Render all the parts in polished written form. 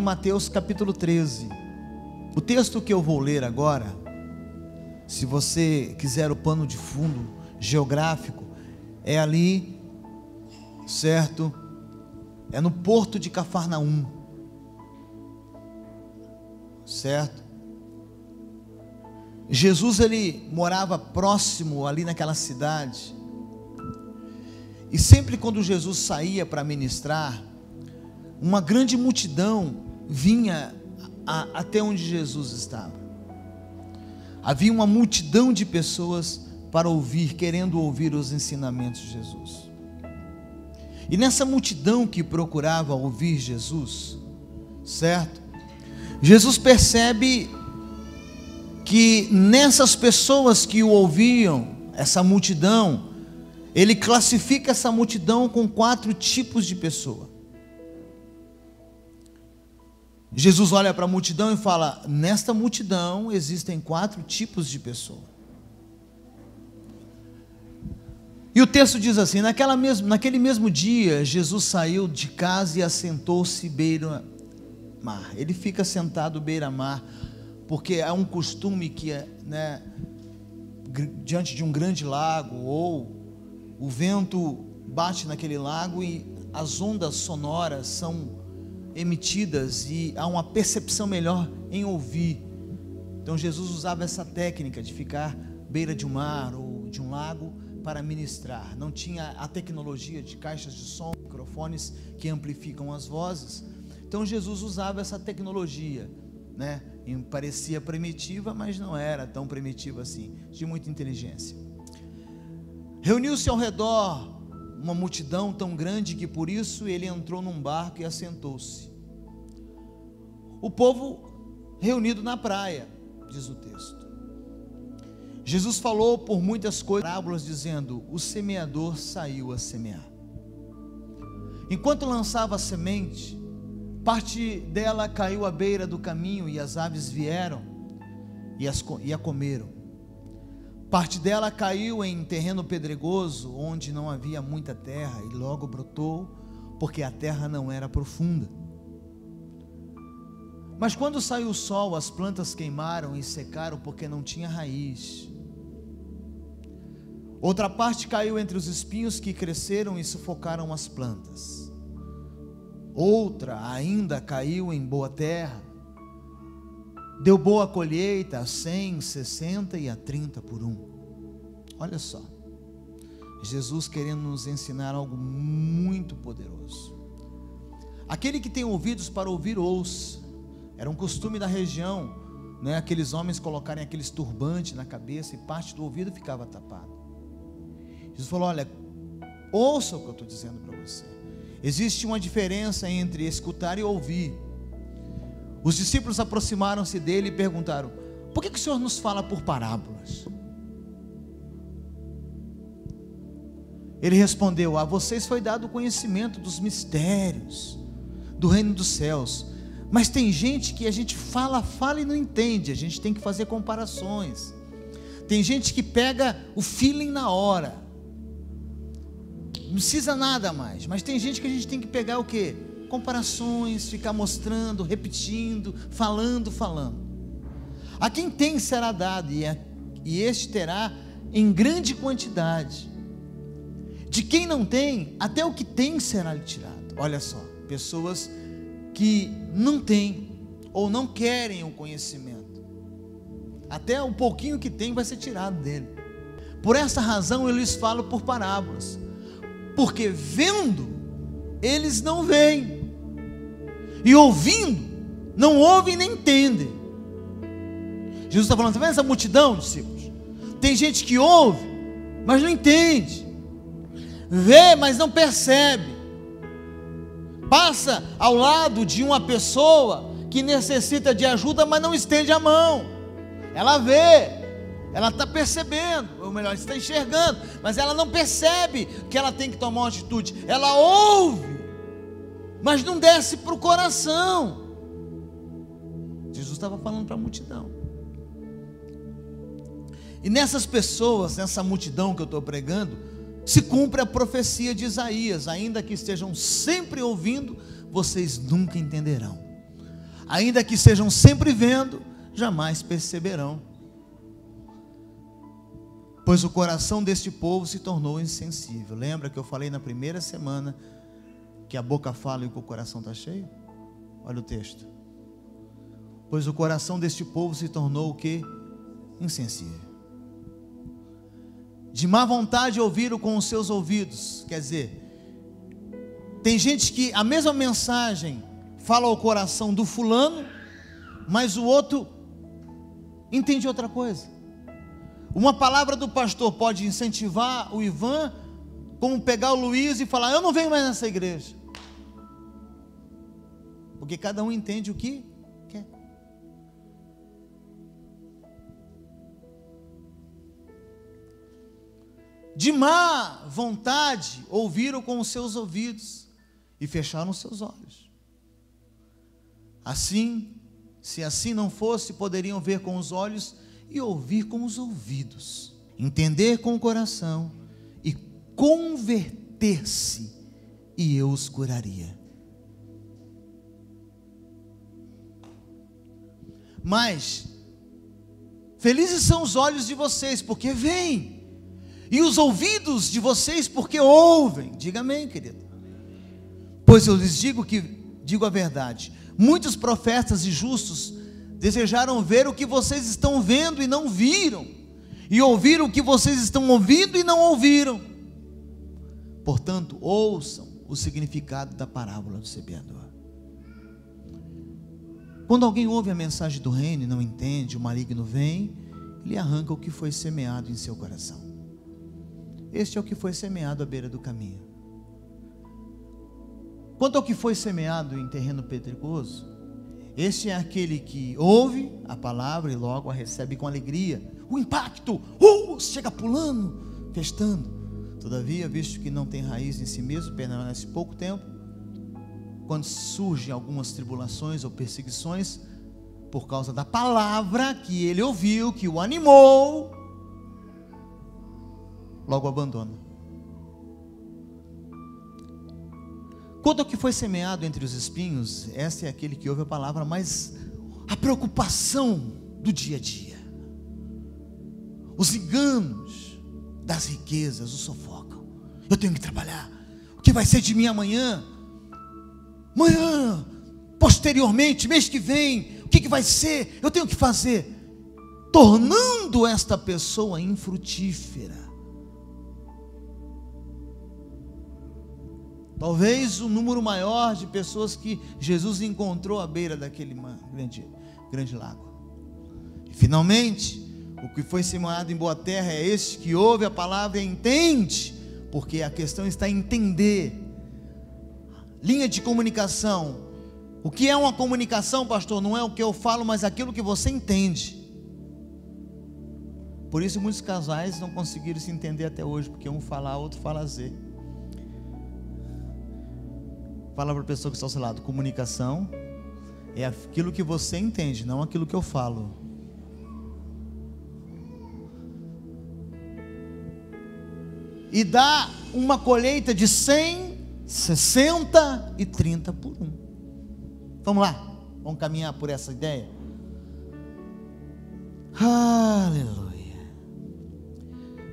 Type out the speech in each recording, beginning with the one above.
Mateus capítulo 13. O texto que eu vou ler agora, se você quiser o pano de fundo geográfico, é ali, certo? É no porto de Cafarnaum, certo? Jesus, ele morava próximo ali naquela cidade, e sempre quando Jesus saía para ministrar, uma grande multidão vinha até onde Jesus estava. Havia uma multidão de pessoas para ouvir, querendo ouvir os ensinamentos de Jesus. E nessa multidão que procurava ouvir Jesus, certo? Jesus percebe que nessas pessoas que o ouviam, essa multidão, ele classifica essa multidão com 4 tipos de pessoa. Jesus olha para a multidão e fala: nesta multidão existem 4 tipos de pessoa. E o texto diz assim: naquele mesmo dia, Jesus saiu de casa e assentou-se beira-mar. Ele fica sentado beira-mar, porque é um costume que, diante de um grande lago, ou o vento bate naquele lago e as ondas sonoras são emitidas e há uma percepção melhor em ouvir. Então Jesus usava essa técnica de ficar à beira de um mar ou de um lago para ministrar. Não tinha a tecnologia de caixas de som, microfones que amplificam as vozes. Então Jesus usava essa tecnologia, E parecia primitiva, mas não era tão primitiva assim, de muita inteligência. Reuniu-se ao redor uma multidão tão grande que por isso ele entrou num barco e assentou-se. O povo reunido na praia, diz o texto. Jesus falou por muitas coisas, parábolas, dizendo: o semeador saiu a semear. Enquanto lançava a semente, parte dela caiu à beira do caminho e as aves vieram e a comeram. Parte dela caiu em terreno pedregoso, onde não havia muita terra, e logo brotou, porque a terra não era profunda. Mas quando saiu o sol, as plantas queimaram e secaram, porque não tinha raiz. Outra parte caiu entre os espinhos, que cresceram e sufocaram as plantas. Outra ainda caiu em boa terra, deu boa colheita, a 100, 60 e a 30 por 1. Olha só, Jesus querendo nos ensinar algo muito poderoso. Aquele que tem ouvidos para ouvir, ouça. Era um costume da região, aqueles homens colocarem aqueles turbantes na cabeça e parte do ouvido ficava tapado. Jesus falou: olha, ouça o que eu estou dizendo para você. Existe uma diferença entre escutar e ouvir. Os discípulos aproximaram-se dele e perguntaram: por que o Senhor nos fala por parábolas? Ele respondeu: a vocês foi dado o conhecimento dos mistérios do reino dos céus, mas tem gente que a gente fala e não entende. A gente tem que fazer comparações. Tem gente que pega o feeling na hora, não precisa nada mais. Mas tem gente que a gente tem que pegar o quê? Comparações, ficar mostrando, repetindo, falando. A quem tem será dado, e este terá em grande quantidade. De quem não tem, até o que tem será lhe tirado. Olha só, pessoas que não têm ou não querem o conhecimento, até o pouquinho que tem vai ser tirado dele. Por essa razão eu lhes falo por parábolas, porque vendo eles não veem, e ouvindo não ouvem nem entendem. Jesus está falando: está vendo essa multidão, discípulos? Tem gente que ouve, mas não entende, vê, mas não percebe. Passa ao lado de uma pessoa que necessita de ajuda, mas não estende a mão. Ela vê, ela está percebendo, ou melhor, está enxergando, mas ela não percebe que ela tem que tomar uma atitude. Ela ouve, mas não desce para o coração. Jesus estava falando para a multidão. E nessas pessoas, nessa multidão que eu estou pregando, se cumpre a profecia de Isaías: ainda que estejam sempre ouvindo, vocês nunca entenderão. ainda que estejam sempre vendo, jamais perceberão. Pois o coração deste povo se tornou insensível. Lembra que eu falei na primeira semana que a boca fala e que o coração está cheio? Olha o texto. Pois o coração deste povo se tornou o quê? Insensível. De má vontade ouviram com os seus ouvidos. Quer dizer, tem gente que a mesma mensagem fala ao coração do fulano, mas o outro entende outra coisa. Uma palavra do pastor pode incentivar o Ivan, como pegar o Luiz e falar: eu não venho mais nessa igreja. Porque cada um entende o que quer. De má vontade ouviram com os seus ouvidos e fecharam os seus olhos. Assim, se assim não fosse, poderiam ver com os olhos e ouvir com os ouvidos, entender com o coração e converter-se, e eu os curaria. Mas felizes são os olhos de vocês, porque veem, e os ouvidos de vocês, porque ouvem. Diga amém, querido. Pois eu lhes digo a verdade: muitos profetas e justos desejaram ver o que vocês estão vendo e não viram, e ouvir o que vocês estão ouvindo e não ouviram. Portanto, ouçam o significado da parábola do semeador. Quando alguém ouve a mensagem do reino e não entende, o maligno vem, ele arranca o que foi semeado em seu coração. Este é o que foi semeado à beira do caminho. Quanto ao que foi semeado em terreno pedregoso, este é aquele que ouve a palavra e logo a recebe com alegria. O impacto, chega pulando, festando. Todavia, visto que não tem raiz em si mesmo, permanece pouco tempo, quando surgem algumas tribulações ou perseguições, por causa da palavra que ele ouviu, que o animou, logo abandona. Quanto ao que foi semeado entre os espinhos, este é aquele que ouve a palavra, mas a preocupação do dia a dia, os enganos das riquezas o sufocam. Eu tenho que trabalhar, o que vai ser de mim amanhã, posteriormente, mês que vem, o que vai ser, eu tenho que fazer, tornando esta pessoa infrutífera. Talvez o número maior de pessoas que Jesus encontrou à beira daquele grande lago. E finalmente, o que foi semeado em boa terra é este que ouve a palavra e entende, porque a questão está em entender. Linha de comunicação. O que é uma comunicação, pastor? Não é o que eu falo, mas aquilo que você entende. Por isso muitos casais não conseguiram se entender até hoje, porque um fala A, outro fala Z. Fala para a pessoa que está ao seu lado: comunicação é aquilo que você entende, não aquilo que eu falo. E dá uma colheita de 100, 60 e 30 por 1. Vamos lá, vamos caminhar por essa ideia. Aleluia.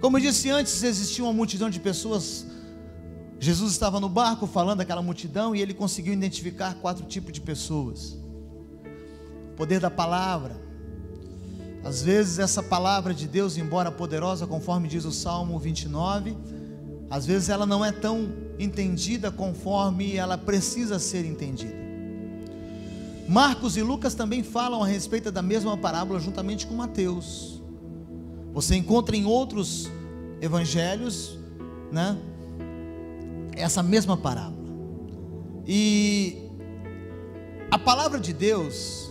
Como eu disse antes, existia uma multidão de pessoas. Jesus estava no barco falando daquela multidão e ele conseguiu identificar 4 tipos de pessoas. O poder da palavra. Às vezes essa palavra de Deus, embora poderosa, conforme diz o Salmo 29, às vezes ela não é tão entendida conforme ela precisa ser entendida. Marcos e Lucas também falam a respeito da mesma parábola juntamente com Mateus. Você encontra em outros evangelhos, né, essa mesma parábola. E a palavra de Deus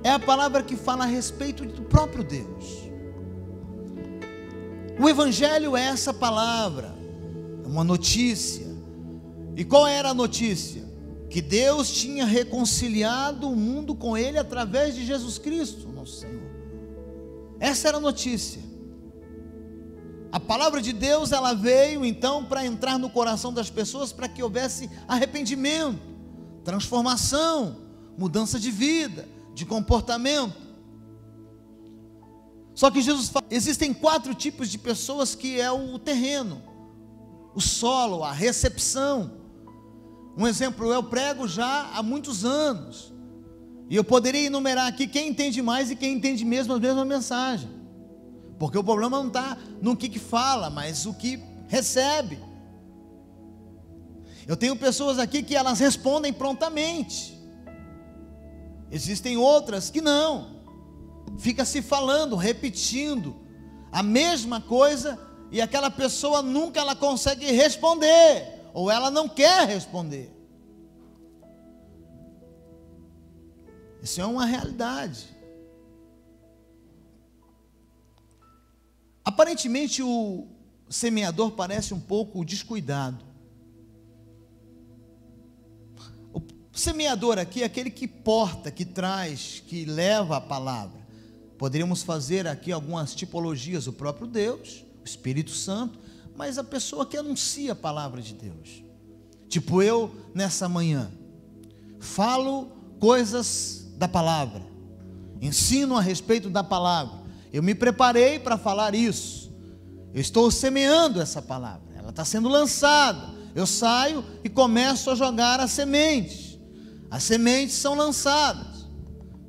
é a palavra que fala a respeito do próprio Deus. O evangelho é essa palavra, é uma notícia. E qual era a notícia? Que Deus tinha reconciliado o mundo com Ele através de Jesus Cristo, nosso Senhor. Essa era a notícia. A palavra de Deus, ela veio então para entrar no coração das pessoas, para que houvesse arrependimento, transformação, mudança de vida, de comportamento. Só que Jesus fala, existem 4 tipos de pessoas que é o terreno, o solo, a recepção. Um exemplo, eu prego já há muitos anos, e eu poderia enumerar aqui quem entende mais e quem entende mesmo a mesma mensagem, porque o problema não está no que fala, mas o que recebe. Eu tenho pessoas aqui que elas respondem prontamente, existem outras que não, fica se falando, repetindo a mesma coisa, e aquela pessoa nunca ela consegue responder, ou ela não quer responder. Isso é uma realidade. Aparentemente o semeador parece um pouco descuidado. O semeador aqui é aquele que porta, que traz, que leva a palavra. Poderíamos fazer aqui algumas tipologias, o próprio Deus, o Espírito Santo, mas a pessoa que anuncia a palavra de Deus. Tipo eu, nessa manhã, falo coisas da palavra, ensino a respeito da palavra. Eu me preparei para falar isso, eu estou semeando essa palavra, ela está sendo lançada, eu saio e começo a jogar as sementes são lançadas,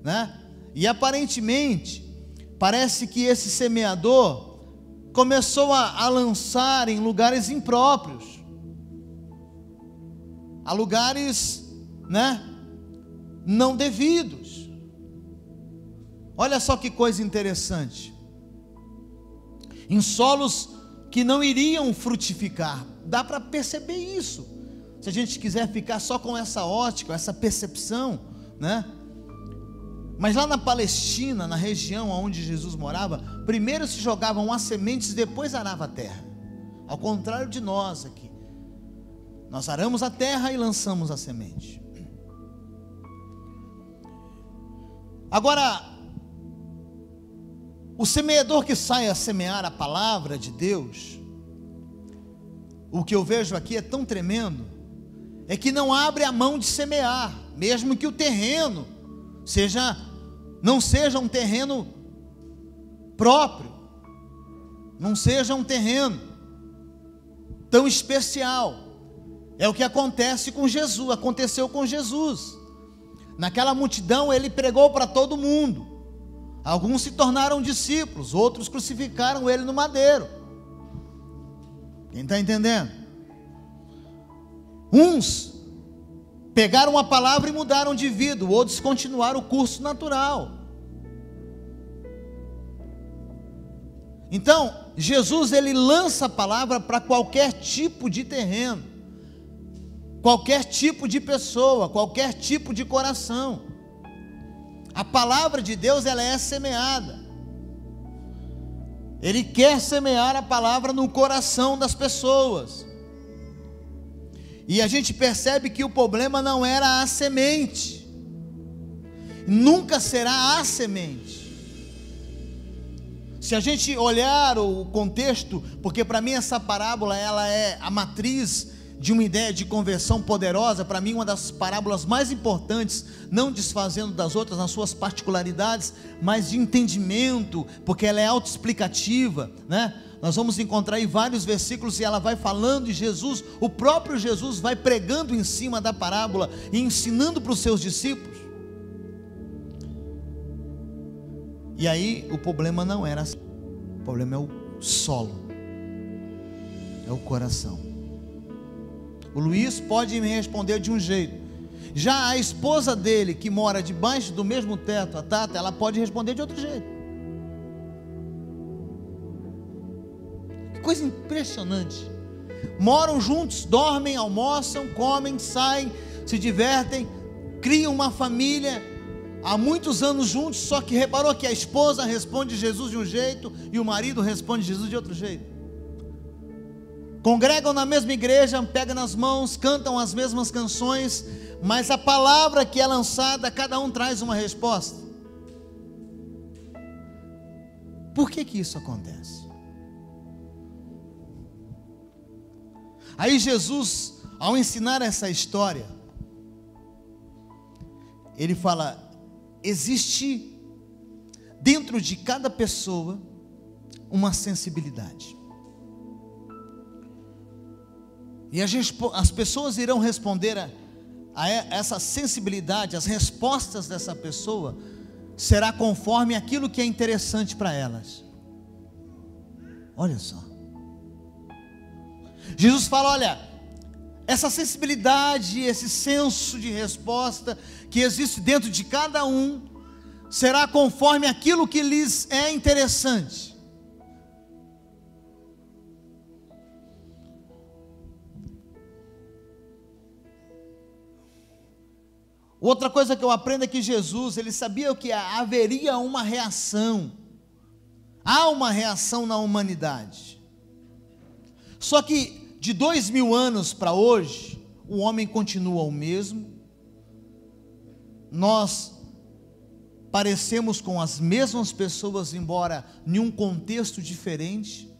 né? E aparentemente, parece que esse semeador começou a lançar em lugares impróprios, a lugares, né, não devidos. Olha só que coisa interessante, em solos que não iriam frutificar. Dá para perceber isso, se a gente quiser ficar só com essa ótica, essa percepção, né? Mas lá na Palestina, na região onde Jesus morava, primeiro se jogavam as sementes, depois arava a terra. Ao contrário de nós aqui, nós aramos a terra e lançamos a semente. Agora, o semeador que sai a semear a palavra de Deus, o que eu vejo aqui é tão tremendo, é que não abre a mão de semear, mesmo que o terreno não seja um terreno próprio, não seja um terreno tão especial. É o que aconteceu com Jesus. Naquela multidão ele pregou para todo mundo. Alguns se tornaram discípulos, outros crucificaram ele no madeiro. Quem está entendendo? Uns pegaram a palavra e mudaram de vida, outros continuaram o curso natural. Então, Jesus ele lança a palavra para qualquer tipo de terreno, qualquer tipo de pessoa, qualquer tipo de coração. A palavra de Deus ela é semeada. Ele quer semear a palavra no coração das pessoas. E a gente percebe que o problema não era a semente, nunca será a semente. Se a gente olhar o contexto, porque para mim essa parábola ela é a matriz de uma ideia de conversão poderosa, para mim uma das parábolas mais importantes, não desfazendo das outras nas suas particularidades, mas de entendimento, porque ela é autoexplicativa, né? Nós vamos encontrar aí vários versículos e ela vai falando, e Jesus, o próprio Jesus vai pregando em cima da parábola e ensinando para os seus discípulos. E aí o problema não era assim, o problema é o solo, é o coração. O Luiz pode me responder de um jeito, já a esposa dele que mora debaixo do mesmo teto, a Tata, ela pode responder de outro jeito. Que coisa impressionante. Moram juntos, dormem, almoçam, comem, saem, se divertem, criam uma família há muitos anos juntos, só que reparou que a esposa responde Jesus de um jeito e o marido responde Jesus de outro jeito. Congregam na mesma igreja, pegam nas mãos, cantam as mesmas canções, mas a palavra que é lançada, cada um traz uma resposta. Por que isso acontece? Aí Jesus, ao ensinar essa história, ele fala: existe dentro de cada pessoa uma sensibilidade. E as pessoas irão responder a essa sensibilidade, as respostas dessa pessoa será conforme aquilo que é interessante para elas. Olha só. Jesus fala: olha, essa sensibilidade, esse senso de resposta que existe dentro de cada um, será conforme aquilo que lhes é interessante. Outra coisa que eu aprendo é que Jesus, ele sabia que haveria uma reação. Há uma reação na humanidade. Só que de 2000 anos para hoje, o homem continua o mesmo. Nós parecemos com as mesmas pessoas, embora em um contexto diferente.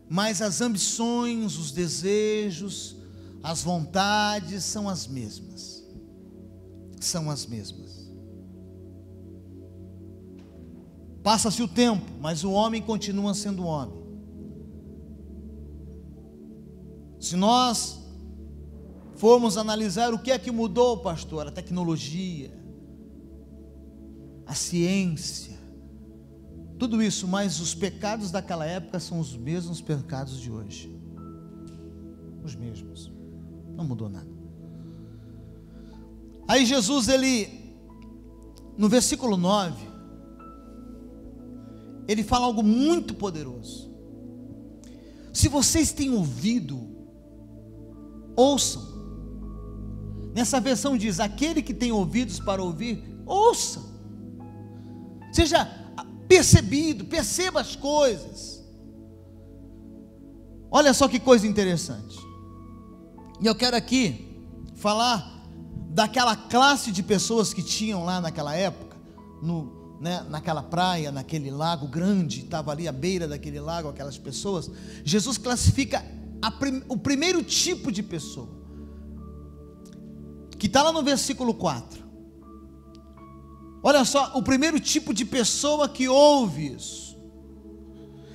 Mas as ambições, os desejos, as vontades são as mesmas. São as mesmas. Passa-se o tempo, mas o homem continua sendo homem. Se nós formos analisar o que é que mudou, pastor, a tecnologia, a ciência, tudo isso, mas os pecados daquela época são os mesmos pecados de hoje. Os mesmos. Não mudou nada. Aí Jesus, ele, no versículo 9, ele fala algo muito poderoso. Se vocês têm ouvido, ouçam. Nessa versão diz: aquele que tem ouvidos para ouvir, ouça. Seja percebido, perceba as coisas. Olha só que coisa interessante. E eu quero aqui falar daquela classe de pessoas que tinham lá naquela época, naquela praia, naquele lago grande, estava ali à beira daquele lago, aquelas pessoas. Jesus classifica o primeiro tipo de pessoa, que está lá no versículo 4. Olha só, o primeiro tipo de pessoa que ouve isso.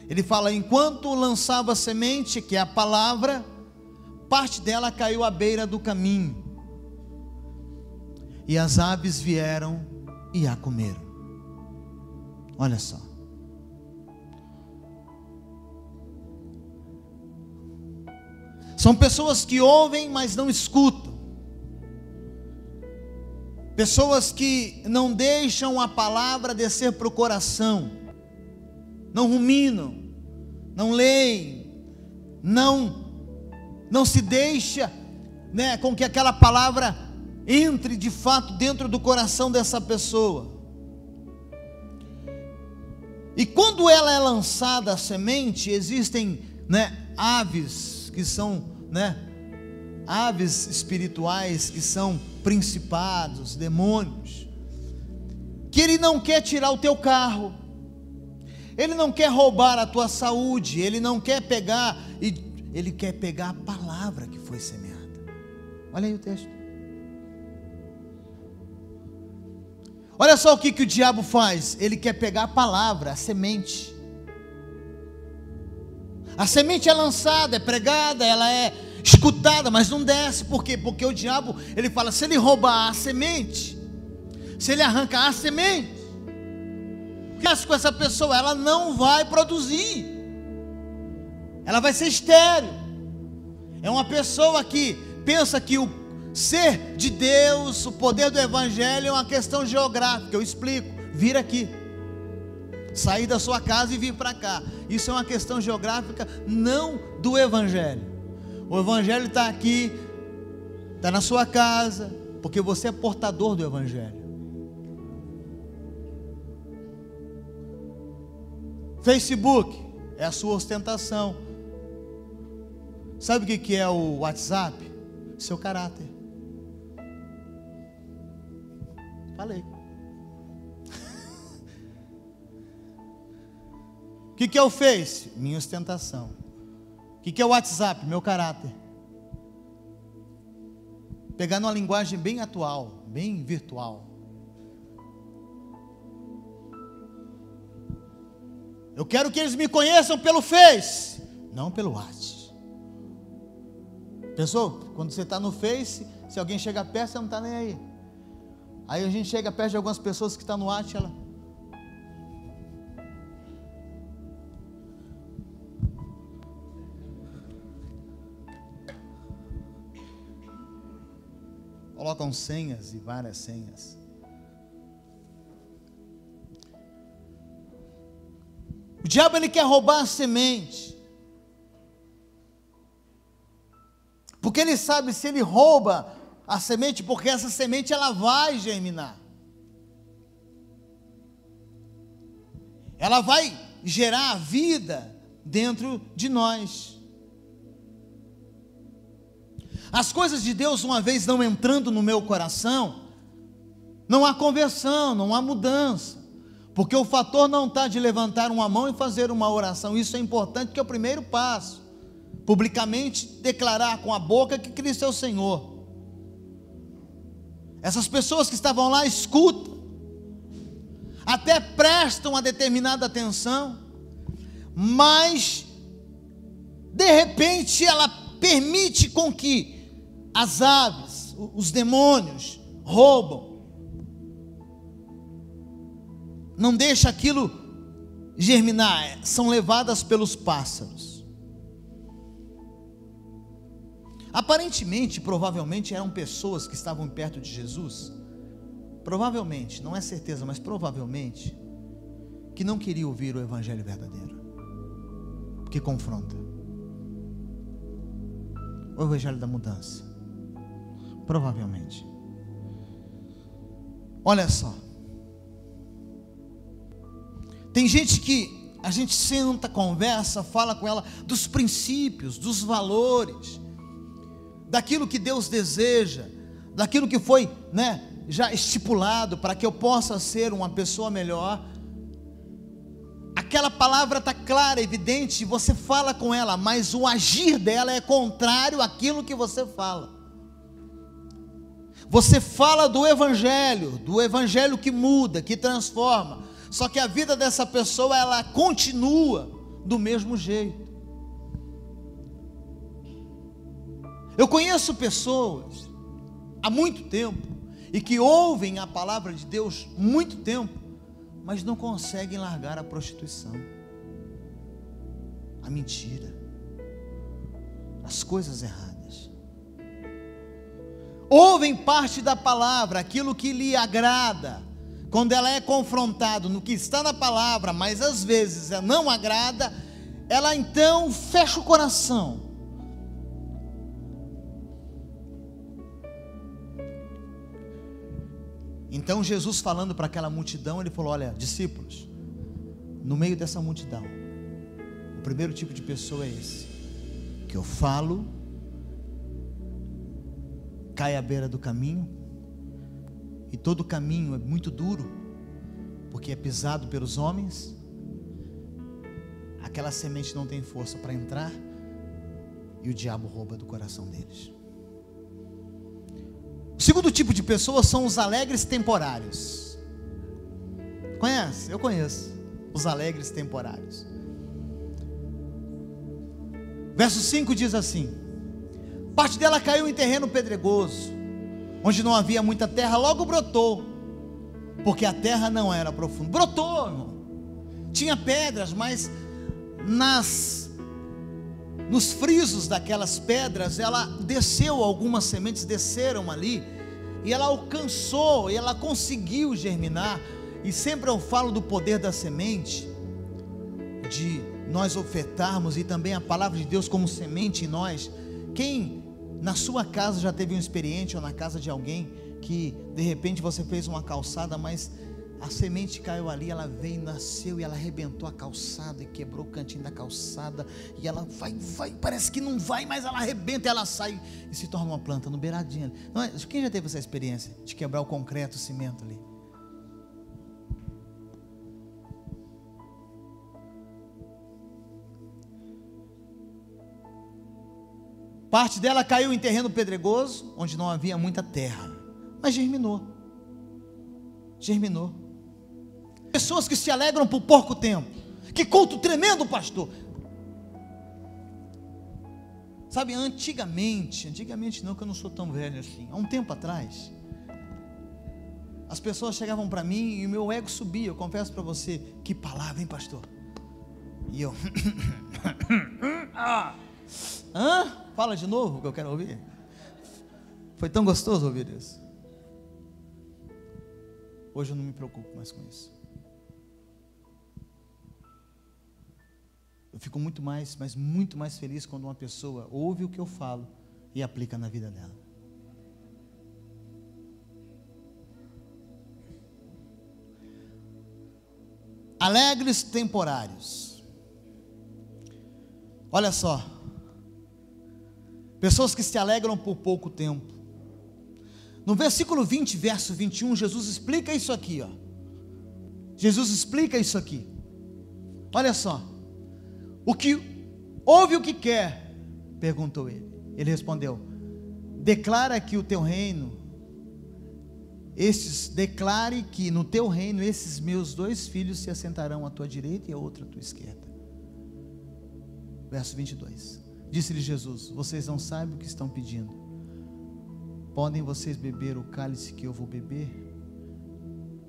Ele fala: enquanto lançava a semente, que é a palavra, parte dela caiu à beira do caminho, e as aves vieram e a comeram. Olha só. São pessoas que ouvem, mas não escutam. Pessoas que não deixam a palavra descer para o coração, não ruminam, não leem, não se deixa, com que aquela palavra entre de fato dentro do coração dessa pessoa. E quando ela é lançada a semente, existem aves que são aves espirituais, que são principados, demônios, que ele não quer tirar o teu carro, ele não quer roubar a tua saúde, ele não quer pegar, ele quer pegar a palavra que foi semeada. Olha aí o texto. Olha só o que o diabo faz. Ele quer pegar a palavra, a semente. A semente é lançada, é pregada, ela é escutada, mas não desce. Por quê? Porque o diabo, ele fala: se ele roubar a semente, se ele arrancar a semente, o que faz com essa pessoa? Ela não vai produzir, ela vai ser estéril. É uma pessoa que pensa que o ser de Deus, o poder do Evangelho é uma questão geográfica. Eu explico: vir aqui, sair da sua casa e vir para cá, isso é uma questão geográfica, não do Evangelho. O Evangelho está aqui, está na sua casa, porque você é portador do Evangelho. Facebook é a sua ostentação. Sabe o que é o WhatsApp? Seu caráter. Falei. O que é o Face? Minha ostentação. O que é o WhatsApp? Meu caráter. Pegar numa linguagem bem atual, bem virtual. Eu quero que eles me conheçam pelo Face, não pelo WhatsApp. Pensou? Quando você está no Face, se alguém chega perto, você não está nem aí. Aí a gente chega perto de algumas pessoas que estão no WhatsApp, ela... colocam senhas e várias senhas. O diabo, ele quer roubar a semente, porque ele sabe, se ele rouba a semente, porque essa semente ela vai germinar, ela vai gerar vida dentro de nós. As coisas de Deus, uma vez não entrando no meu coração, não há conversão, não há mudança, porque o fator não está de levantar uma mão e fazer uma oração. Isso é importante, que é o primeiro passo, publicamente declarar com a boca que Cristo é o Senhor. Essas pessoas que estavam lá escutam, até prestam uma determinada atenção, mas de repente ela permite com que as aves, os demônios roubam, não deixa aquilo germinar, são levadas pelos pássaros. Aparentemente, provavelmente eram pessoas que estavam perto de Jesus, provavelmente, não é certeza, mas provavelmente, que não queriam ouvir o evangelho verdadeiro, porque confronta. O evangelho da mudança, provavelmente. Olha só, tem gente que a gente senta, conversa, fala com ela dos princípios, dos valores, daquilo que Deus deseja, daquilo que foi, já estipulado para que eu possa ser uma pessoa melhor. Aquela palavra está clara, evidente, você fala com ela, mas o agir dela é contrário àquilo que você fala. Você fala do evangelho que muda, que transforma, só que a vida dessa pessoa, ela continua do mesmo jeito. Eu conheço pessoas há muito tempo, e que ouvem a palavra de Deus muito tempo, mas não conseguem largar a prostituição, a mentira, as coisas erradas. Ouvem parte da palavra, aquilo que lhe agrada, quando ela é confrontada no que está na palavra, mas às vezes ela não agrada, ela então fecha o coração. Então Jesus, falando para aquela multidão, ele falou: olha, discípulos, no meio dessa multidão, o primeiro tipo de pessoa é esse, que eu falo, cai à beira do caminho, e todo o caminho é muito duro, porque é pisado pelos homens, aquela semente não tem força para entrar, e o diabo rouba do coração deles. O segundo tipo de pessoas são os alegres temporários. Conhece? Eu conheço os alegres temporários. Verso 5 diz assim: parte dela caiu em terreno pedregoso, onde não havia muita terra, logo brotou, porque a terra não era profunda. Brotou, irmão. Tinha pedras, mas nos frisos daquelas pedras, ela desceu, algumas sementes desceram ali, e ela alcançou, e ela conseguiu germinar. E sempre eu falo do poder da semente, de nós ofertarmos, e também a palavra de Deus como semente em nós. Quem na sua casa já teve um experiente, ou na casa de alguém, que de repente você fez uma calçada, mas a semente caiu ali, ela veio, nasceu, e ela arrebentou a calçada, e quebrou o cantinho da calçada, e ela vai, parece que não vai, mas ela arrebenta, ela sai, e se torna uma planta no beiradinho. Quem já teve essa experiência, de quebrar o concreto, o cimento ali? Parte dela caiu em terreno pedregoso, onde não havia muita terra, Mas germinou. Germinou. Pessoas que se alegram por pouco tempo. Que culto tremendo, pastor. Sabe, antigamente não, que eu não sou tão velho assim, há um tempo atrás, as pessoas chegavam para mim e o meu ego subia. Eu confesso para você, que palavra, hein, pastor? E eu, fala de novo que eu quero ouvir. Foi tão gostoso ouvir isso. Hoje eu não me preocupo mais com isso. Eu fico muito mais, mas muito mais feliz quando uma pessoa ouve o que eu falo e aplica na vida dela. Alegres temporários. Olha só. Pessoas que se alegram por pouco tempo. No versículo 20, verso 21, Jesus explica isso aqui, ó. Jesus explica isso aqui. Olha só. Ouve o que quer? Perguntou ele. Ele respondeu: declara que o teu reino, declare que no teu reino esses meus 2 filhos se assentarão à tua direita e a outra à tua esquerda. Verso 22. Disse-lhe Jesus: vocês não sabem o que estão pedindo. Podem vocês beber o cálice que eu vou beber?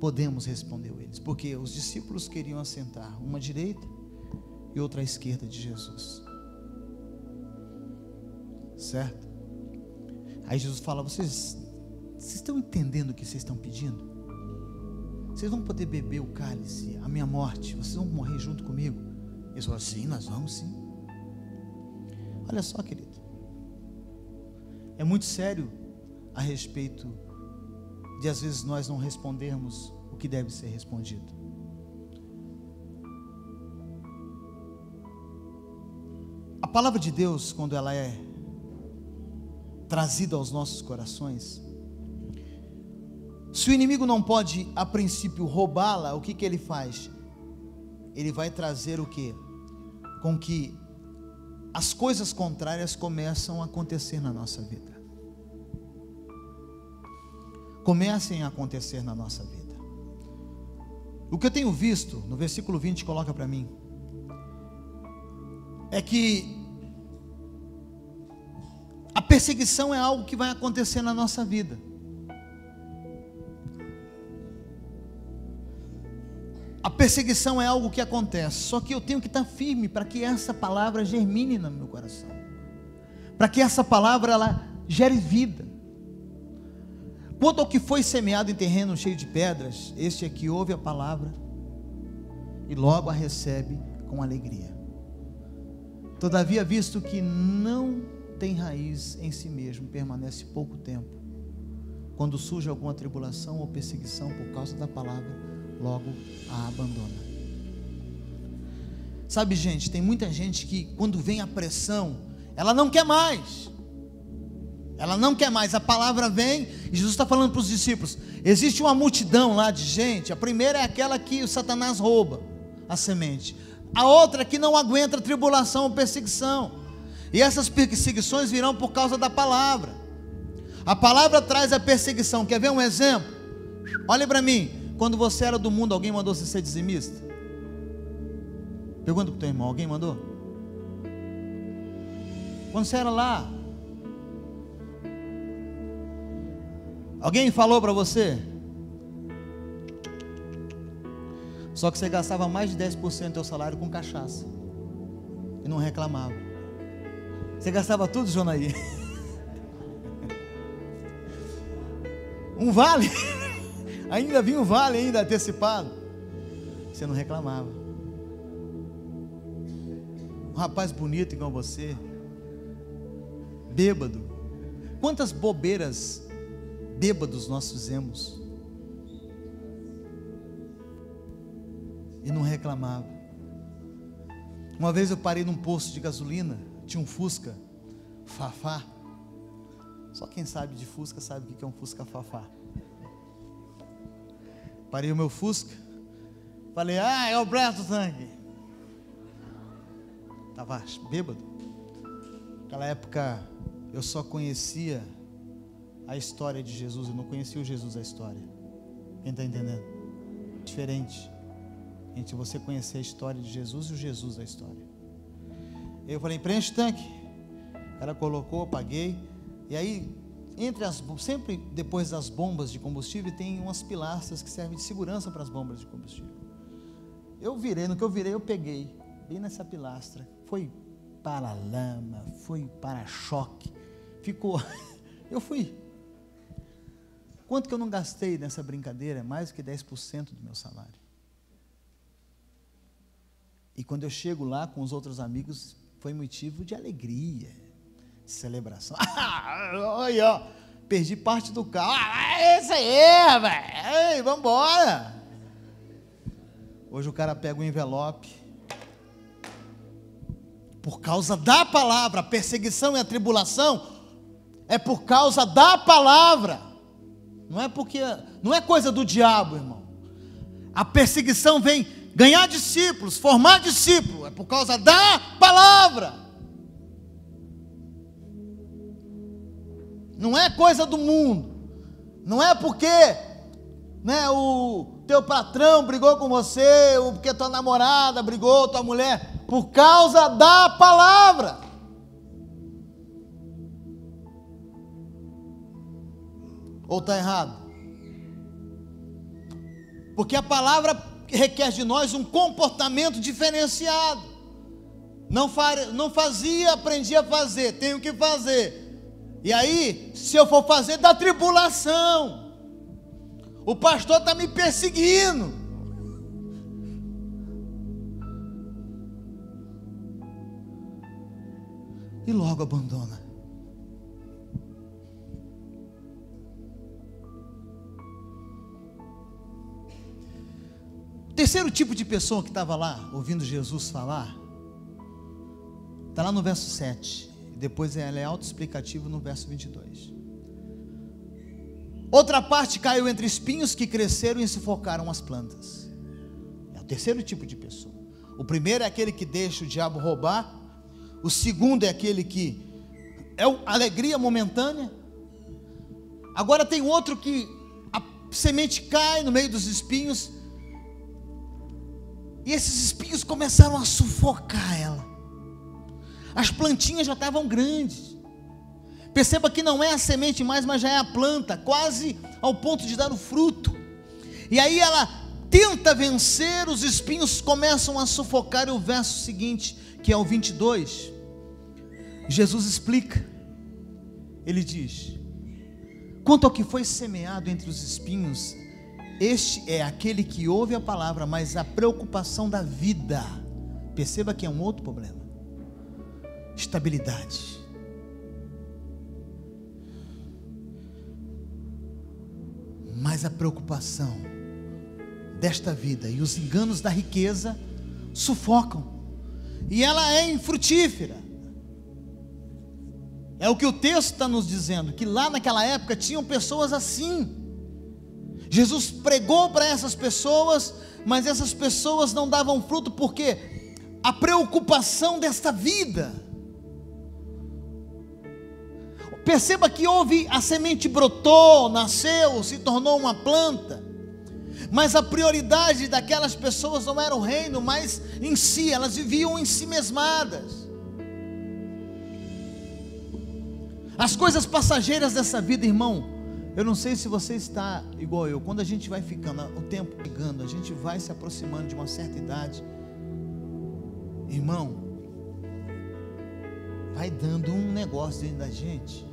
Podemos, respondeu eles, porque os discípulos queriam assentar uma à direita e outra à esquerda de Jesus. Certo? Aí Jesus fala: vocês estão entendendo o que vocês estão pedindo? Vocês vão poder beber o cálice, a minha morte, vocês vão morrer junto comigo? Eles falam: sim, nós vamos sim. Olha só, querido, é muito sério a respeito de às vezes nós não respondermos o que deve ser respondido. A palavra de Deus, quando ela é trazida aos nossos corações, se o inimigo não pode a princípio roubá-la, o que ele faz? Ele vai trazer o quê? Com que as coisas contrárias começam a acontecer na nossa vida. Comecem a acontecer na nossa vida. O que eu tenho visto, no versículo 20, coloca para mim, é que a perseguição é algo que vai acontecer na nossa vida. A perseguição é algo que acontece, só que eu tenho que estar firme para que essa palavra germine no meu coração, para que essa palavra ela gere vida. Quanto ao que foi semeado em terreno cheio de pedras, este é que ouve a palavra e logo a recebe com alegria. Todavia, visto que não tem raiz em si mesmo, permanece pouco tempo, quando surge alguma tribulação ou perseguição por causa da palavra, logo a abandona. Sabe, gente, tem muita gente que quando vem a pressão, ela não quer mais. Ela não quer mais, a palavra vem, e Jesus está falando para os discípulos, existe uma multidão lá de gente. A primeira é aquela que o Satanás rouba a semente, a outra é que não aguenta a tribulação ou perseguição, e essas perseguições virão por causa da palavra. A palavra traz a perseguição. Quer ver um exemplo? Olha para mim, quando você era do mundo, alguém mandou você ser dizimista? Pergunta para o teu irmão, alguém mandou? Quando você era lá, alguém falou para você? Só que você gastava mais de 10% do teu salário com cachaça e não reclamava. Você gastava tudo, Jonaí? Um vale? Ainda vinha um vale ainda antecipado. Você não reclamava. Um rapaz bonito igual você, bêbado. Quantas bobeiras bêbados nós fizemos e não reclamava. Uma vez eu parei num posto de gasolina, tinha um Fusca Fafá. Só quem sabe de Fusca sabe o que é um Fusca Fafá. Parei o meu Fusca, falei: é o braço do tanque. Estava bêbado. Naquela época eu só conhecia a história de Jesus, eu não conhecia o Jesus da história. Quem está entendendo? Diferente entre você conhecer a história de Jesus e o Jesus da história. Eu falei, preenche o tanque. Ela colocou, eu paguei. E aí, sempre depois das bombas de combustível, tem umas pilastras que servem de segurança para as bombas de combustível. No que eu virei, eu peguei, bem nessa pilastra. Foi para lama, foi para choque. Ficou, eu fui. Quanto que eu não gastei nessa brincadeira? Mais do que 10% do meu salário. E quando eu chego lá com os outros amigos, foi motivo de alegria, de celebração. Olha, ó, perdi parte do carro. Esse aí, velho. Vamos embora. Hoje o cara pega um envelope. Por causa da palavra, a perseguição e a tribulação é por causa da palavra. Não é coisa do diabo, irmão. A perseguição vem ganhar discípulos, formar discípulos, é por causa da palavra. Não é coisa do mundo. Não é porque, né, o teu patrão brigou com você, ou porque tua namorada brigou, tua mulher, por causa da palavra. Ou está errado? Porque a palavra requer de nós um comportamento diferenciado. Não fazia, aprendi a fazer, tenho que fazer. E aí, se eu for fazer, dá tribulação. O pastor está me perseguindo. E logo abandona. O terceiro tipo de pessoa que estava lá, ouvindo Jesus falar, está lá no verso 7. Depois ela é autoexplicativo no verso 22. Outra parte caiu entre espinhos que cresceram e sufocaram as plantas. É o terceiro tipo de pessoa. O primeiro é aquele que deixa o diabo roubar. O segundo é aquele que é alegria momentânea. Agora tem outro que a semente cai no meio dos espinhos. E esses espinhos começaram a sufocar ela. As plantinhas já estavam grandes. Perceba que não é a semente mais, mas já é a planta, quase ao ponto de dar o fruto. E aí ela tenta vencer, os espinhos começam a sufocar. E o verso seguinte, que é o 22, Jesus explica. Ele diz: quanto ao que foi semeado entre os espinhos, este é aquele que ouve a palavra, mas a preocupação da vida, perceba que é um outro problema, estabilidade. Mas a preocupação desta vida e os enganos da riqueza sufocam, e ela é infrutífera. É o que o texto está nos dizendo, que lá naquela época tinham pessoas assim. Jesus pregou para essas pessoas, mas essas pessoas não davam fruto, porque a preocupação desta vida. Perceba que a semente brotou, nasceu, se tornou uma planta, mas a prioridade daquelas pessoas não era o reino, mas em si, elas viviam em si mesmadas. As coisas passageiras dessa vida, irmão, eu não sei se você está igual eu, quando a gente vai ficando, o tempo chegando, a gente vai se aproximando de uma certa idade, irmão, vai dando um negócio dentro da gente.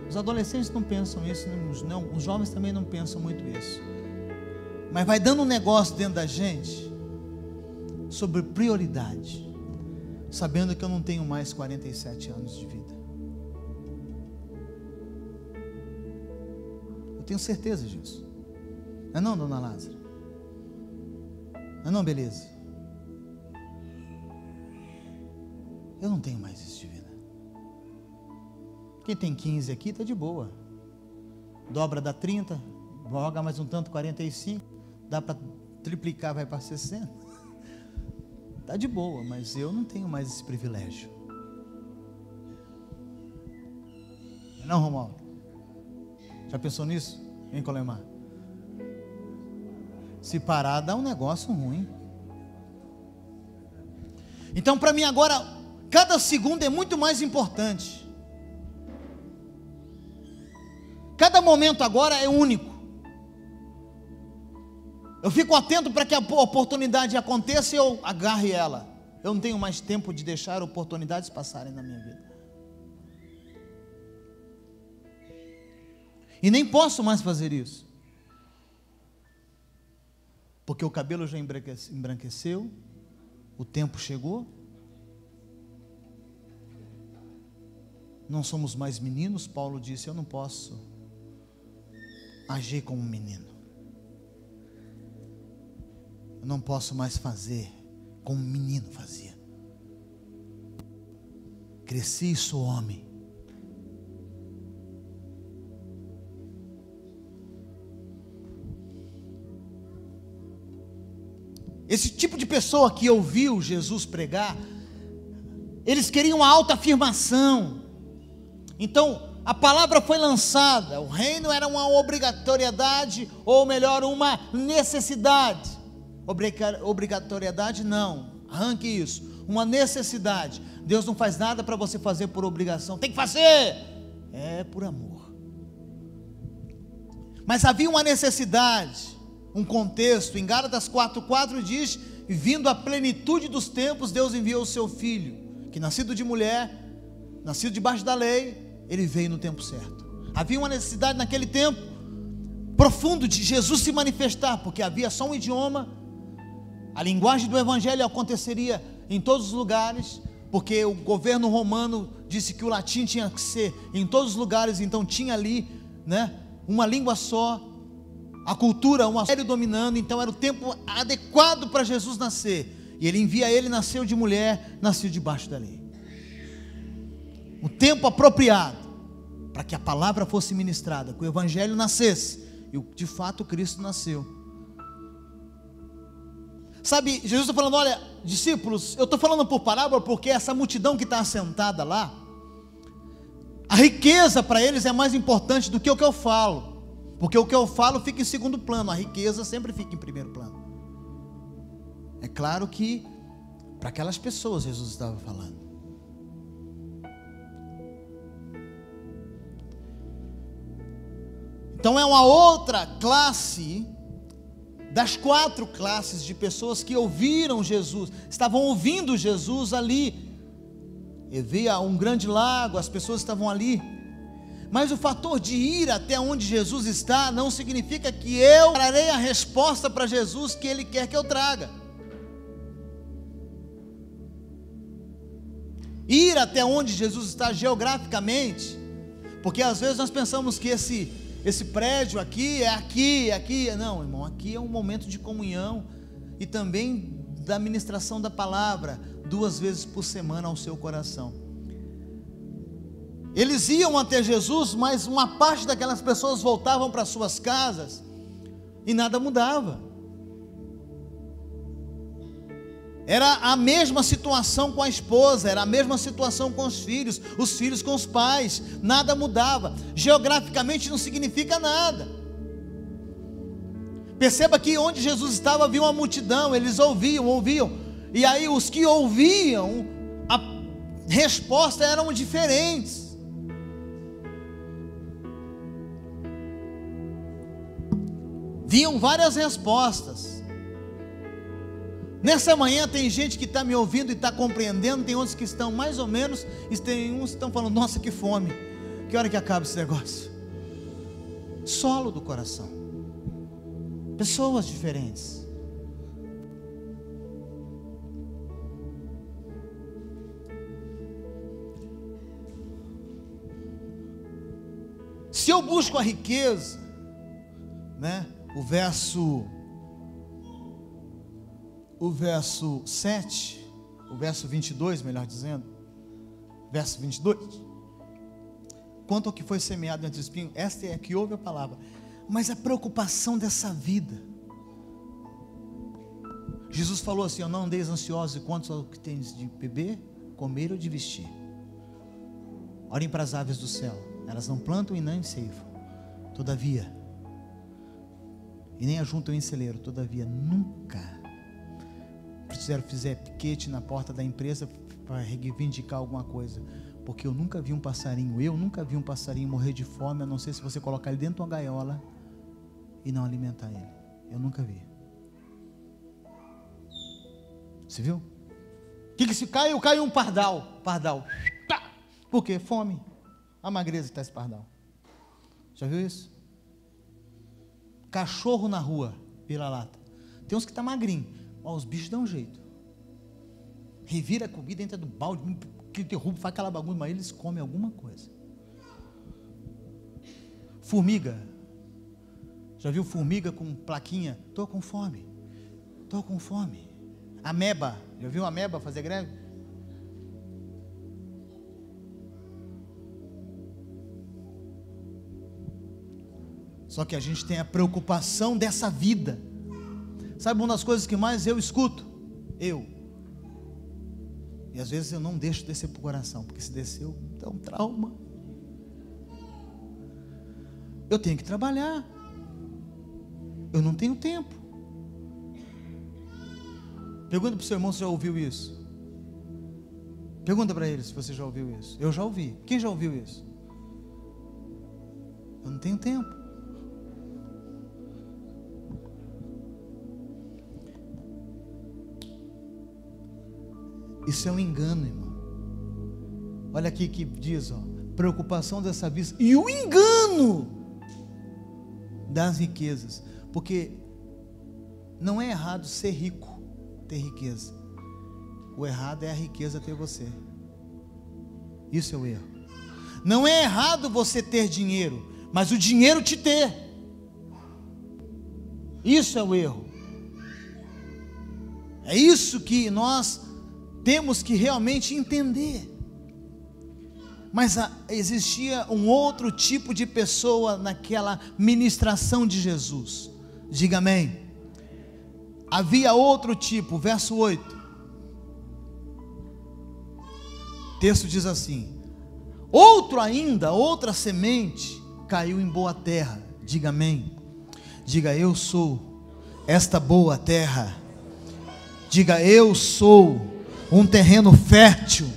Os adolescentes não pensam isso, não, os jovens também não pensam muito isso, mas vai dando um negócio dentro da gente, sobre prioridade, sabendo que eu não tenho mais 47 anos de vida. Eu tenho certeza disso. Não é não, dona Lázara? Não é não, beleza? Eu não tenho mais isso de vida. Quem tem 15 aqui está de boa. Dobra dá 30, joga mais um tanto, 45, dá para triplicar, vai para 60. Está de boa, mas eu não tenho mais esse privilégio. Não, Romualdo? Já pensou nisso, hein, Colemar? Se parar, dá um negócio ruim. Então, para mim agora, cada segundo é muito mais importante. Cada momento agora é único. Eu fico atento para que a oportunidade aconteça e eu agarre ela. Eu não tenho mais tempo de deixar oportunidades passarem na minha vida. E nem posso mais fazer isso. Porque o cabelo já embranqueceu, o tempo chegou. Não somos mais meninos. Paulo disse: eu não posso agir como um menino. Eu não posso mais fazer como um menino fazia. Cresci e sou homem. Esse tipo de pessoa que ouviu Jesus pregar, eles queriam uma autoafirmação. Então, a palavra foi lançada. O reino era uma obrigatoriedade, ou melhor, uma necessidade. Obrigatoriedade não, arranque isso. Uma necessidade. Deus não faz nada para você fazer por obrigação. Tem que fazer, é por amor. Mas havia uma necessidade, um contexto. Em Gálatas 4:4 diz: vindo a plenitude dos tempos, Deus enviou o seu filho, que nascido de mulher, nascido debaixo da lei, ele veio no tempo certo. Havia uma necessidade naquele tempo profundo de Jesus se manifestar, porque havia só um idioma. A linguagem do evangelho aconteceria em todos os lugares, porque o governo romano disse que o latim tinha que ser em todos os lugares. Então tinha ali, uma língua só, a cultura, uma série dominando. Então era o tempo adequado para Jesus nascer. E ele envia ele, nasceu de mulher, nasceu debaixo da lei. O tempo apropriado para que a palavra fosse ministrada, que o evangelho nascesse. E de fato Cristo nasceu. Sabe, Jesus está falando: olha, discípulos, eu estou falando por parábola porque essa multidão que está assentada lá, a riqueza para eles é mais importante do que o que eu falo. Porque o que eu falo fica em segundo plano, a riqueza sempre fica em primeiro plano. É claro que para aquelas pessoas Jesus estava falando. Então é uma outra classe das 4 classes de pessoas que ouviram Jesus, estavam ouvindo Jesus ali. Havia um grande lago, as pessoas estavam ali. Mas o fator de ir até onde Jesus está não significa que eu trarei a resposta para Jesus que Ele quer que eu traga. Ir até onde Jesus está geograficamente, porque às vezes nós pensamos que esse prédio aqui é aqui. Não, irmão, aqui é um momento de comunhão e também da ministração da palavra 2 vezes por semana ao seu coração. Eles iam até Jesus, mas uma parte daquelas pessoas voltavam para suas casas e nada mudava. Era a mesma situação com a esposa, era a mesma situação com os filhos com os pais, nada mudava. Geograficamente não significa nada. Perceba que onde Jesus estava havia uma multidão, eles ouviam, e aí os que ouviam, a resposta eram diferentes. Vinham várias respostas. Nessa manhã tem gente que está me ouvindo e está compreendendo, tem outros que estão mais ou menos, e tem uns que estão falando: nossa, que fome, que hora que acaba esse negócio? Solo do coração. Pessoas diferentes. Se eu busco a riqueza, o verso 7, o verso 22, melhor dizendo, verso 22, quanto ao que foi semeado entre os espinhos, esta é a que ouve a palavra, mas a preocupação dessa vida. Jesus falou assim: não andeis ansiosos quanto ao que tens de beber, comer ou de vestir. Olhem para as aves do céu, elas não plantam e nem ceifam, Todavia, e nem ajuntam em celeiro, todavia nunca fizer piquete na porta da empresa para reivindicar alguma coisa, porque eu nunca vi um passarinho morrer de fome, a não ser se você colocar ele dentro de uma gaiola e não alimentar ele. Eu nunca vi. Você viu? Que se caiu um pardal. Tá. Por quê? Fome. A magreza está esse pardal. Já viu isso? Cachorro na rua, vira-lata. Tem uns que tá magrinho. Ó, os bichos dão um jeito. Revira a comida, entra do balde, que derruba, faz aquela bagunça, mas eles comem alguma coisa. Formiga. Já viu formiga com plaquinha? Estou com fome. Ameba. Já viu ameba fazer greve? Só que a gente tem a preocupação dessa vida. Sabe uma das coisas que mais eu escuto? E às vezes eu não deixo descer para o coração, porque se desceu, dá um trauma. Eu tenho que trabalhar. Eu não tenho tempo. Pergunta para o seu irmão se já ouviu isso. Pergunta para ele se você já ouviu isso. Eu já ouvi. Quem já ouviu isso? Eu não tenho tempo. Isso é um engano, irmão. Olha aqui que diz, ó, preocupação dessa vida e o engano das riquezas, porque não é errado ser rico, ter riqueza. O errado é a riqueza ter você. Isso é o erro. Não é errado você ter dinheiro, mas o dinheiro te ter. Isso é o erro. É isso que nós temos que realmente entender. Mas existia um outro tipo de pessoa naquela ministração de Jesus. Diga amém. Havia outro tipo, verso 8. O texto diz assim: outra semente caiu em boa terra. Diga amém. Diga, eu sou esta boa terra. Diga, eu sou um terreno fértil.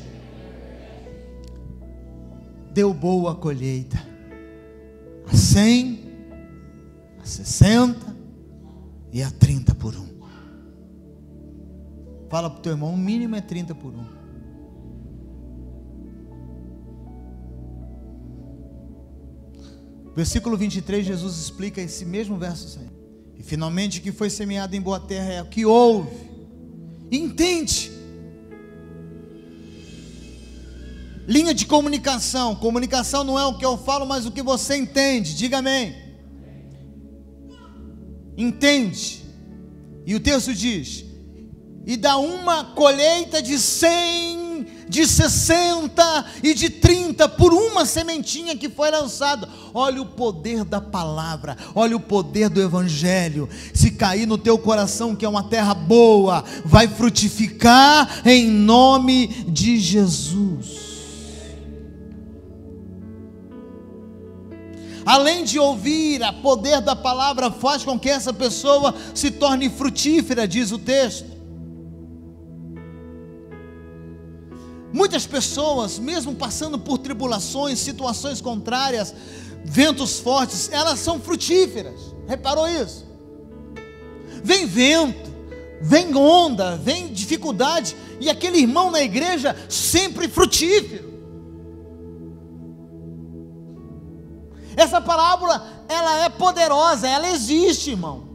Deu boa colheita, a 100, a 60 e a 30 por 1. Fala para o teu irmão, o mínimo é 30 por 1. Versículo 23, Jesus explica esse mesmo verso aí. E finalmente o que foi semeado em boa terra é o que ouve, entende. Linha de comunicação. Comunicação não é o que eu falo, mas o que você entende. Diga amém. Entende. E o texto diz: e dá uma colheita de 100, de 60 e de 30 por uma sementinha que foi lançada. Olha o poder da palavra, olha o poder do evangelho. Se cair no teu coração que é uma terra boa, vai frutificar em nome de Jesus. Além de ouvir, o poder da palavra faz com que essa pessoa se torne frutífera, diz o texto. Muitas pessoas, mesmo passando por tribulações, situações contrárias, ventos fortes, elas são frutíferas. Reparou isso? Vem vento, vem onda, vem dificuldade, e aquele irmão na igreja sempre frutífero. Essa parábola, ela é poderosa, ela existe, irmão.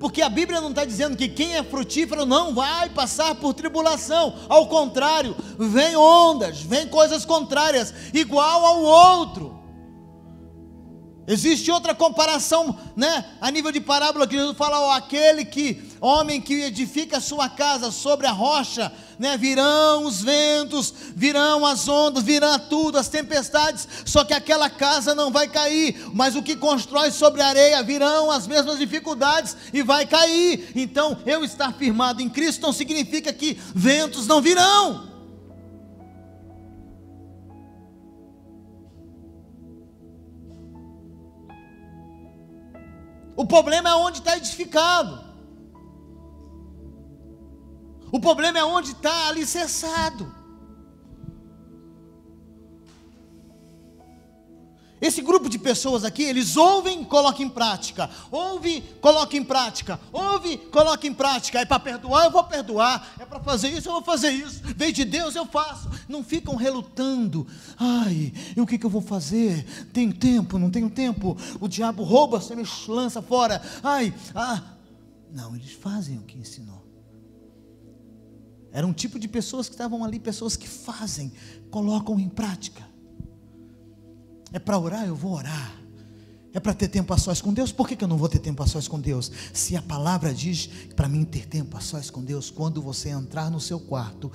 Porque a Bíblia não está dizendo que quem é frutífero não vai passar por tribulação. Ao contrário, vem ondas, vem coisas contrárias, igual ao outro. Existe outra comparação, né? A nível de parábola, que Jesus fala, homem que edifica a sua casa sobre a rocha, né? Virão os ventos, virão as ondas, virão tudo, as tempestades, só que aquela casa não vai cair, mas o que constrói sobre a areia, virão as mesmas dificuldades e vai cair. Então, eu estar firmado em Cristo não significa que ventos não virão. O problema é onde está edificado. O problema é onde está alicerçado. Esse grupo de pessoas aqui, eles ouvem, colocam em prática. Ouve, coloca em prática. Ouve, coloca em prática. É para perdoar, eu vou perdoar. É para fazer isso, eu vou fazer isso. Veio de Deus, eu faço. Não ficam relutando. Ai, e o que eu vou fazer? Tenho tempo, não tenho tempo. O diabo rouba, você me lança fora. Não, eles fazem o que ensinou. Era um tipo de pessoas que estavam ali, pessoas que fazem, colocam em prática. É para orar, eu vou orar. É para ter tempo a sós com Deus. Por que eu não vou ter tempo a sós com Deus? Se a palavra diz para mim ter tempo a sós com Deus, quando você entrar no seu quarto,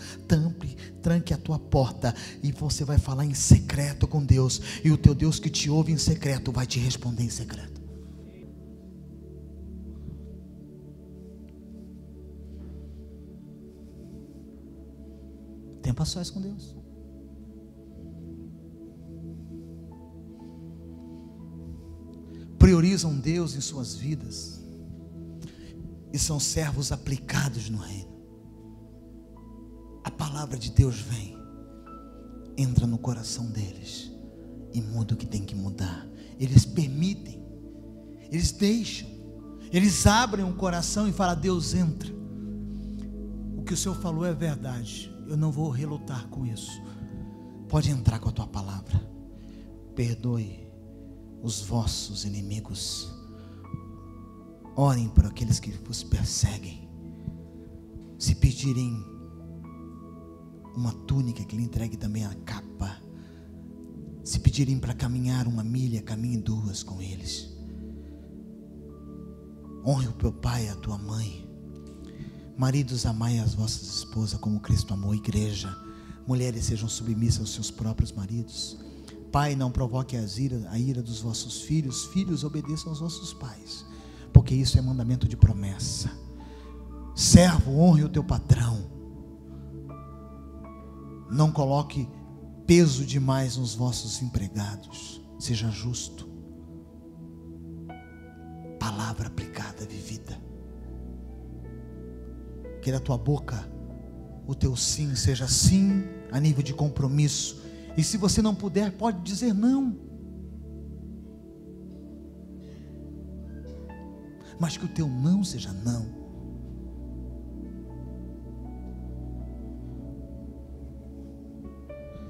tranque a tua porta e você vai falar em secreto com Deus, e o teu Deus que te ouve em secreto vai te responder em secreto. Tempo a sós com Deus. Priorizam Deus em suas vidas e são servos aplicados no reino. A palavra de Deus vem, entra no coração deles e muda o que tem que mudar. Eles permitem, eles deixam, eles abrem o coração e falam: Deus, entra. O que o Senhor falou é verdade, eu não vou relutar com isso. Pode entrar com a tua palavra. Perdoe os vossos inimigos. Orem por aqueles que vos perseguem. Se pedirem uma túnica, que lhe entregue também a capa. Se pedirem para caminhar 1 milha, caminhe 2 com eles. Honre o teu pai e a tua mãe. Maridos, amai as vossas esposas como Cristo amou a igreja. Mulheres, sejam submissas aos seus próprios maridos. Pai, não provoque a ira dos vossos filhos. Filhos, obedeçam aos vossos pais, porque isso é mandamento de promessa. Servo, honre o teu patrão. Não coloque peso demais nos vossos empregados. Seja justo. Palavra aplicada, vivida. Que da tua boca o teu sim seja sim a nível de compromisso. E se você não puder, pode dizer não. Mas que o teu não seja não.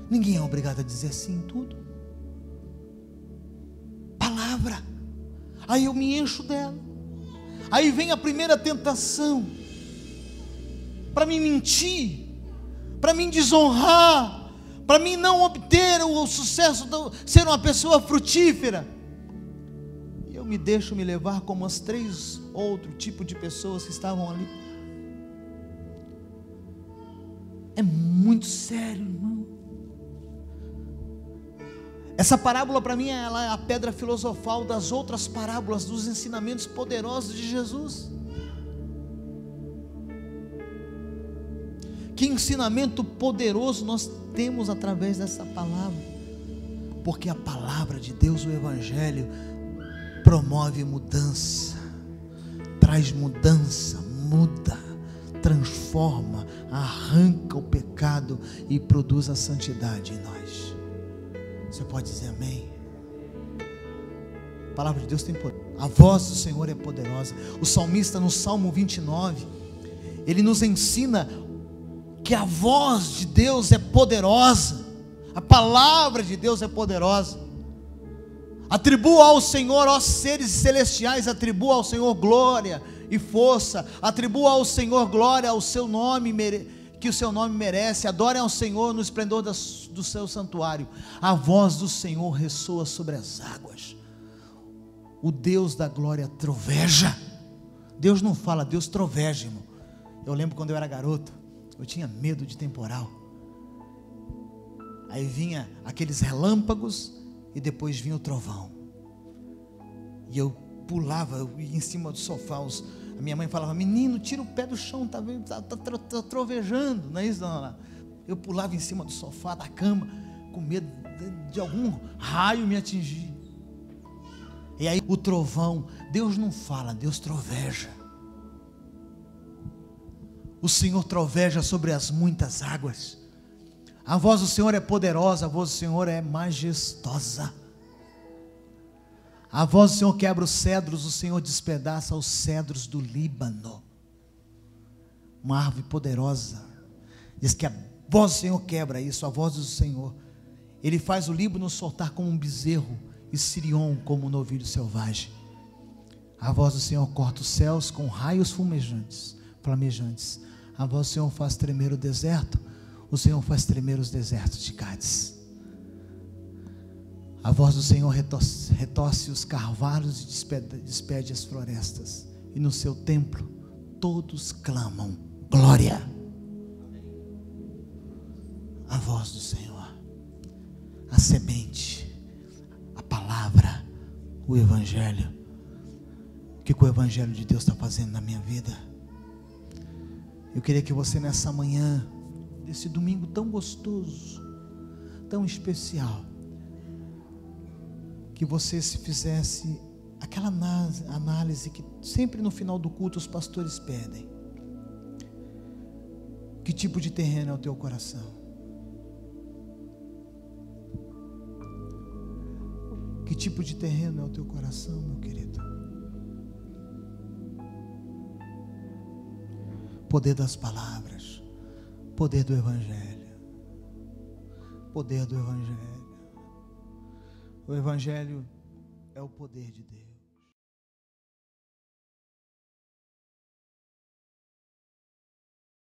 Ninguém é obrigado a dizer sim em tudo. Palavra. Aí eu me encho dela. Aí vem a primeira tentação. Para me mentir. Para me desonrar. Para mim não obter o sucesso de ser uma pessoa frutífera. E eu me deixo me levar como as 3 outros tipos de pessoas que estavam ali. É muito sério, irmão. Essa parábola para mim ela é a pedra filosofal das outras parábolas, dos ensinamentos poderosos de Jesus. Que ensinamento poderoso nós temos através dessa palavra, porque a palavra de Deus, o Evangelho, promove mudança, traz mudança, muda, transforma, arranca o pecado e produz a santidade em nós. Você pode dizer amém? A palavra de Deus tem poder, a voz do Senhor é poderosa. O salmista no Salmo 29, ele nos ensina que a voz de Deus é poderosa, a palavra de Deus é poderosa. Atribua ao Senhor, ó seres celestiais, atribua ao Senhor glória e força, atribua ao Senhor glória ao seu nome, que o seu nome merece. Adorem ao Senhor no esplendor do seu santuário. A voz do Senhor ressoa sobre as águas. O Deus da glória troveja. Deus não fala, Deus troveja, irmão. Eu lembro quando eu era garoto, eu tinha medo de temporal. Aí vinha aqueles relâmpagos e depois vinha o trovão. E eu pulava, eu ia em cima do sofá. A minha mãe falava: menino, tira o pé do chão, tá trovejando, não é isso, dona? Eu pulava em cima do sofá, da cama, com medo de algum raio me atingir. E aí o trovão, Deus não fala, Deus troveja. O Senhor troveja sobre as muitas águas. A voz do Senhor é poderosa, a voz do Senhor é majestosa. A voz do Senhor quebra os cedros, o Senhor despedaça os cedros do Líbano. Uma árvore poderosa. Diz que a voz do Senhor quebra isso, a voz do Senhor. Ele faz o Líbano soltar como um bezerro e Sirion como um novilho selvagem. A voz do Senhor corta os céus com raios flamejantes. A voz do Senhor faz tremer o deserto. O Senhor faz tremer os desertos de Cádiz. A voz do Senhor retorce os carvalhos e despede as florestas. E no seu templo todos clamam glória. A voz do Senhor, a semente, a palavra, o Evangelho. O que o Evangelho de Deus está fazendo na minha vida? Eu queria que você nessa manhã, desse domingo tão gostoso, tão especial, que você se fizesse aquela análise que sempre no final do culto os pastores pedem. Que tipo de terreno é o teu coração? Que tipo de terreno é o teu coração, meu querido? Poder das palavras, poder do Evangelho, poder do Evangelho. O Evangelho é o poder de Deus.